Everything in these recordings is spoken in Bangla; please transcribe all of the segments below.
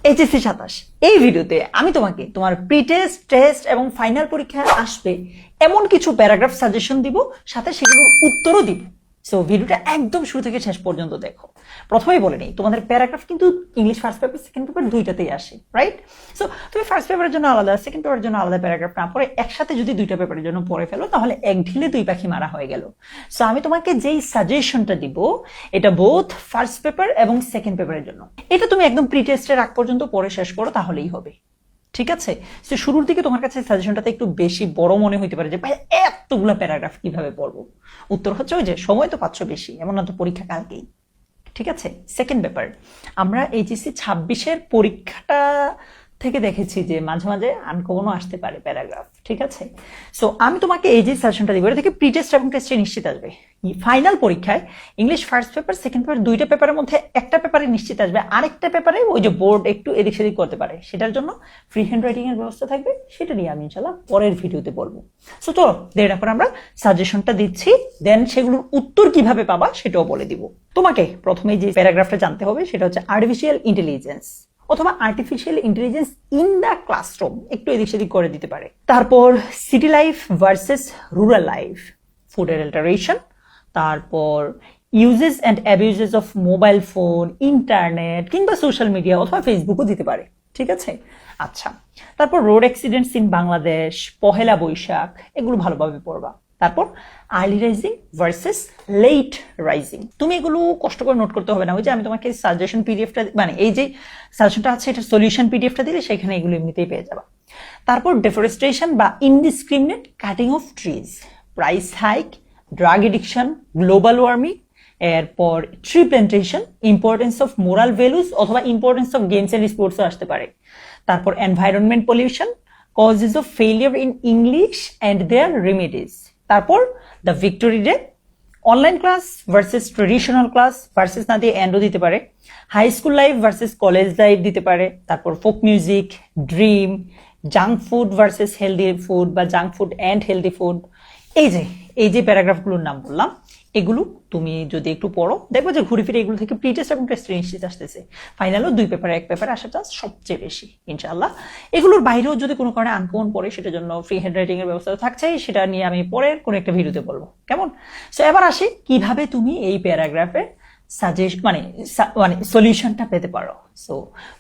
এইচএসসি 27 এই ভিডিওতে আমি তোমাকে তোমার প্রি টেস্ট, টেস্ট এবং ফাইনাল পরীক্ষায় আসবে এমন কিছু প্যারাগ্রাফ সাজেশন দিব, সাথে সেগুলোর উত্তরও দিব। সো ভিডিওটা একদম শুরু থেকে শেষ পর্যন্ত দেখো। প্রথমেই বলে নেই, তোমাদের প্যারাগ্রাফ কিন্তু English first paper, second paper দুইটাতেই আসে, রাইট? সো তুমি ফার্স্ট পেপারের জন্য আলাদা, সেকেন্ড পেপারের জন্য আলাদা প্যারাগ্রাফ না পড়ে একসাথে যদি দুইটা পেপারের জন্য পড়ে ফেলো, তাহলে এক ঢিলে দুই পাখি মারা হয়ে গেল। সো আমি তোমাকে যেই সাজেশনটা দিব, এটা বোথ ফার্স্ট পেপার এবং সেকেন্ড পেপারের জন্য। এটা তুমি একদম প্রি টেস্টের আগ পর্যন্ত পড়ে শেষ করো, তাহলেই হবে। ঠিক আছে? সো শুরুর দিকে তোমার কাছে সাজেশনটাতে একটু বেশি বড় মনে হইতে পারে যে ভাই এতগুলা প্যারাগ্রাফ কিভাবে পড়বো। উত্তর হচ্ছে ওই যে সময় তো পাচ্ছ বেশি, এমন না তো পরীক্ষা কালকেই। ঠিক আছে? সেকেন্ড পেপার, আমরা এইচএসসি 26-এর পরীক্ষাটা থেকে দেখেছি যে মাঝে মাঝে আনকমনও আসতে পারে প্যারাগ্রাফ। ঠিক আছে? সো আমি তোমাকে এই যে সাজেশনটা দিব, এটা থেকে প্রি টেস্ট এবং টেস্টে নিশ্চিত আসবে। ফাইনাল পরীক্ষায় English first paper, second paper দুইটা পেপারের মধ্যে একটা পেপারে নিশ্চিত আসবে, আরেকটা পেপারে ওই যে বোর্ড একটু এদিক সেদিক করতে পারে, সেটার জন্য ফ্রি হ্যান্ড রাইটিং এর ব্যবস্থা থাকবে। সেটা নিয়ে আমি ইনশাআল্লাহ পরের ভিডিওতে বলবো। সো চলো দেড় পর আমরা সাজেশনটা দিচ্ছি, দেন সেগুলোর উত্তর কিভাবে পাবা সেটাও বলে দিব। তোমাকে প্রথমে যে প্যারাগ্রাফটা জানতে হবে সেটা হচ্ছে আর্টিফিশিয়াল ইন্টেলিজেন্স অথবা artificial intelligence in the classroom, একটু এদিক সেদিক করে দিতে পারে। তারপর city life versus rural life, food adulteration. তারপর uses and abuses of mobile phone, internet কিংবা সোশ্যাল মিডিয়া অথবা ফেসবুকও দিতে পারে। ঠিক আছে? আচ্ছা, তারপর road accidents in Bangladesh, Pohela Boishakh, এগুলো ভালোভাবে পড়বা। তারপর early rising versus late rising, তুমি এগুলো কষ্ট করে নোট করতে হবে না, ওই যে আমি তোমাকে সাজেশন পিডিএফটা, মানে এই যে সাজেশনটা আছে এটা সলিউশন পিডিএফটা দিলে সেখানে এগুলো এমনিতেই পেয়ে যাবা। তারপর ডেফরেস্টেশন বা indiscriminate cutting of trees, price hike, drug addiction, global warming, এরপর tree plantation, importance of moral values অথবা ইম্পর্টেন্স অফ গেমস এন্ড স্পোর্টসও আসতে পারে। তারপর environment pollution, causes of failure in English and their remedies. তারপর the victory day, online class versus traditional class, versus না দিয়ে এন্ডও দিতে পারে। High school life versus college life দিতে পারে। তারপর folk music, dream, junk food versus healthy food বা junk food and healthy food. এই যে প্যারাগ্রাফগুলোর নাম বললাম, এগুলো তুমি যদি একটু পড়ো, দেখবো যে ঘুরে ফিরে এগুলো থেকে প্রি টেস্ট এবং টেস্ট নিশ্চিত আসতেছে। ফাইনালও দুই পেপারে এক পেপারে আসার চান্স সবচেয়ে বেশি ইনশাআল্লাহ। এগুলোর বাইরেও যদি কোনো কারণে আনকমন পড়ে, সেটার জন্য ফ্রি হ্যান্ড রাইটিং এর ব্যবস্থা থাকছেই, সেটা নিয়ে আমি পরের কোনো একটা ভিডিওতে বলবো, কেমন? সো এবার আসি কিভাবে তুমি এই প্যারাগ্রাফে সাজেস্ট মানে সলিউশনটা পেতে পারো। সো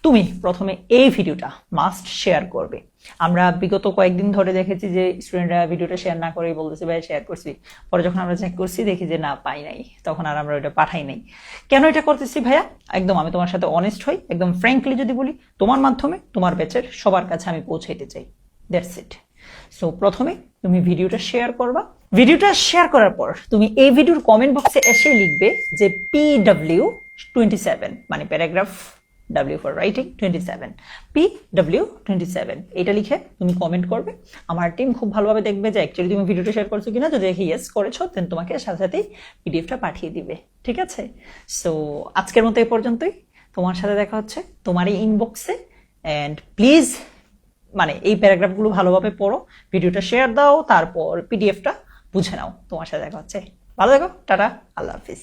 তুমি প্রথমে এই ভিডিওটা মাস্ট শেয়ার করবে। আমরা বিগত কয়েকদিন ধরে দেখেছি যে স্টুডেন্টরা ভিডিওটা শেয়ার না করেই বলতেছে ভাই শেয়ার করছি, পরে যখন আমরা চেক করছি দেখি যে না পাই নাই, তখন আর আমরা ওইটা পাঠাই নাই। কেন এটা করতেছি ভাইয়া? একদম আমি তোমার সাথে অনেস্ট হই, একদম ফ্র্যাঙ্কলি যদি বলি, তোমার মাধ্যমে তোমার ব্যাচের সবার কাছে আমি পৌঁছাইতে চাই, দ্যাটস ইট। সো প্রথমে তুমি ভিডিওটা শেয়ার করবা। ভিডিওটা শেয়ার করার পর তুমি এই ভিডিওর কমেন্ট বক্সে এসে লিখবে যে PW27, মানে paragraph W for writing 27, PW27 এটা লিখে তুমি কমেন্ট করবে। আমার টিম খুব ভালোভাবে দেখবে যে অ্যাকচুয়ালি তুমি ভিডিওটা শেয়ার করছো কিনা। যদি দেখি ইয়েস করেছো, দেন তোমাকে সাথে সাথেই পিডিএফটা পাঠিয়ে দিবে। ঠিক আছে? সো আজকের মতো এই পর্যন্তই। তোমার সাথে দেখা হচ্ছে তোমার এই ইনবক্সে। অ্যান্ড প্লিজ মানে এই প্যারাগ্রাফগুলো ভালোভাবে পড়ো, ভিডিওটা শেয়ার দাও, তারপর পিডিএফটা বুঝে নাও। তোমার সাথে দেখা হচ্ছে। ভালো থেকো, টাটা, আল্লাহ হাফিজ।